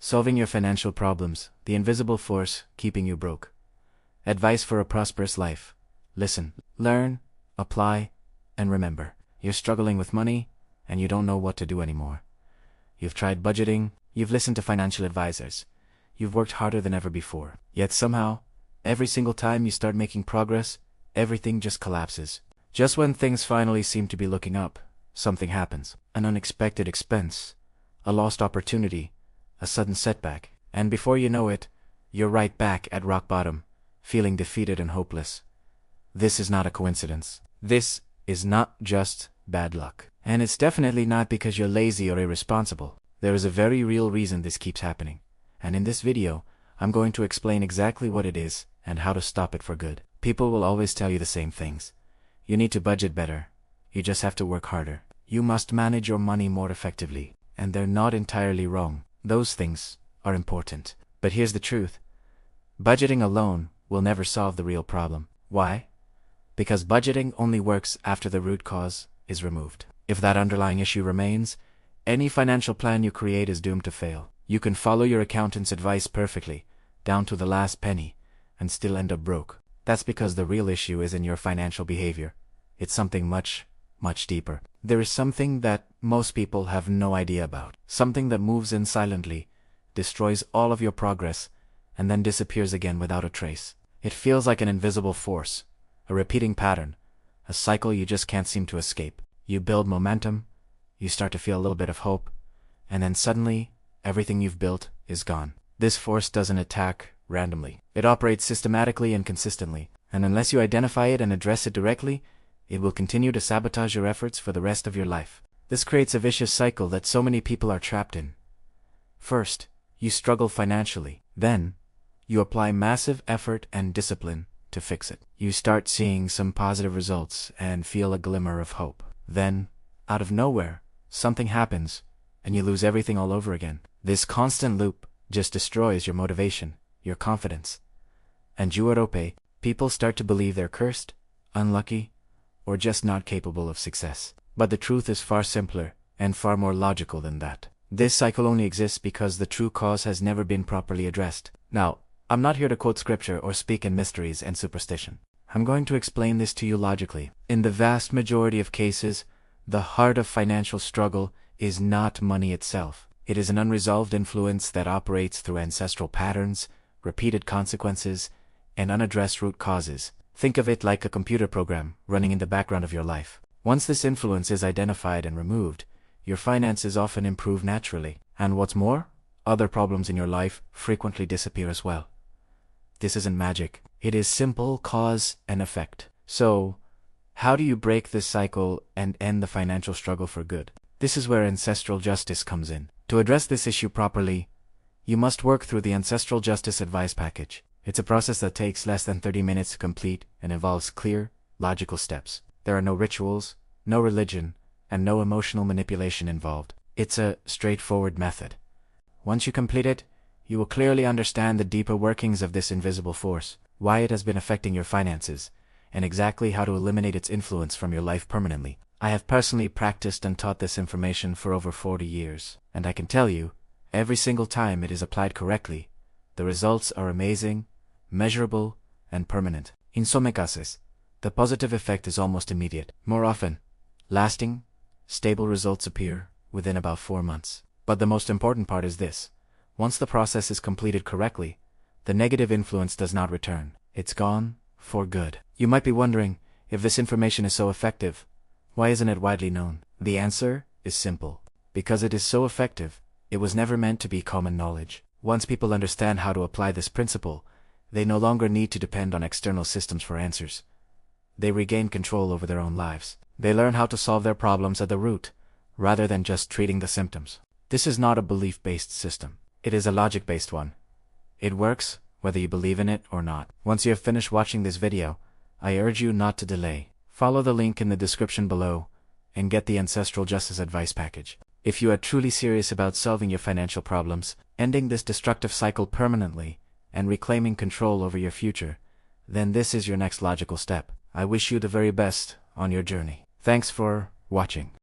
Solving your financial problems, the invisible force keeping you broke. Advice for a prosperous life. Listen, learn, apply, and remember. You're struggling with money, and you don't know what to do anymore. You've tried budgeting, you've listened to financial advisors. You've worked harder than ever before. Yet somehow, every single time you start making progress, everything just collapses. Just when things finally seem to be looking up, something happens. An unexpected expense, a lost opportunity, a sudden setback, and before you know it, you're right back at rock bottom, feeling defeated and hopeless. This is not a coincidence. This is not just bad luck. And it's definitely not because you're lazy or irresponsible. There is a very real reason this keeps happening. And in this video, I'm going to explain exactly what it is and how to stop it for good. People will always tell you the same things. You need to budget better. You just have to work harder. You must manage your money more effectively. And they're not entirely wrong. Those things are important. But here's the truth. Budgeting alone will never solve the real problem. Why? Because budgeting only works after the root cause is removed. If that underlying issue remains, any financial plan you create is doomed to fail. You can follow your accountant's advice perfectly, down to the last penny, and still end up broke. That's because the real issue isn't your financial behavior. It's something much, much deeper. There is something that most people have no idea about. Something that moves in silently, destroys all of your progress, and then disappears again without a trace. It feels like an invisible force, a repeating pattern, a cycle you just can't seem to escape. You build momentum, you start to feel a little bit of hope, and then suddenly, everything you've built is gone. This force doesn't attack randomly. It operates systematically and consistently, and unless you identify it and address it directly, it will continue to sabotage your efforts for the rest of your life. This creates a vicious cycle that so many people are trapped in. First, you struggle financially. Then, you apply massive effort and discipline to fix it. You start seeing some positive results and feel a glimmer of hope. Then, out of nowhere, something happens, and you lose everything all over again. This constant loop just destroys your motivation, your confidence. And people start to believe they're cursed, unlucky, or just not capable of success. But the truth is far simpler and far more logical than that. This cycle only exists because the true cause has never been properly addressed. Now, I'm not here to quote scripture or speak in mysteries and superstition. I'm going to explain this to you logically. In the vast majority of cases, the heart of financial struggle is not money itself. It is an unresolved influence that operates through ancestral patterns, repeated consequences, and unaddressed root causes. Think of it like a computer program running in the background of your life. Once this influence is identified and removed, your finances often improve naturally. And what's more, other problems in your life frequently disappear as well. This isn't magic. It is simple cause and effect. So, how do you break this cycle and end the financial struggle for good? This is where ancestral justice comes in. To address this issue properly, you must work through the Ancestral Justice Advice Package. It's a process that takes less than 30 minutes to complete and involves clear, logical steps. There are no rituals, no religion, and no emotional manipulation involved. It's a straightforward method. Once you complete it, you will clearly understand the deeper workings of this invisible force, why it has been affecting your finances, and exactly how to eliminate its influence from your life permanently. I have personally practiced and taught this information for over 40 years, and I can tell you, every single time it is applied correctly, the results are amazing, measurable, and permanent. In some cases, the positive effect is almost immediate. More often, lasting, stable results appear within about 4 months. But the most important part is this. Once the process is completed correctly, the negative influence does not return. It's gone for good. You might be wondering, if this information is so effective, why isn't it widely known? The answer is simple. Because it is so effective, it was never meant to be common knowledge. Once people understand how to apply this principle, they no longer need to depend on external systems for answers. They regain control over their own lives. They learn how to solve their problems at the root, rather than just treating the symptoms. This is not a belief-based system. It is a logic-based one. It works whether you believe in it or not. Once you have finished watching this video, I urge you not to delay. Follow the link in the description below and get the Ancestral Justice Advice Package. If you are truly serious about solving your financial problems, ending this destructive cycle permanently, and reclaiming control over your future, then this is your next logical step. I wish you the very best on your journey. Thanks for watching.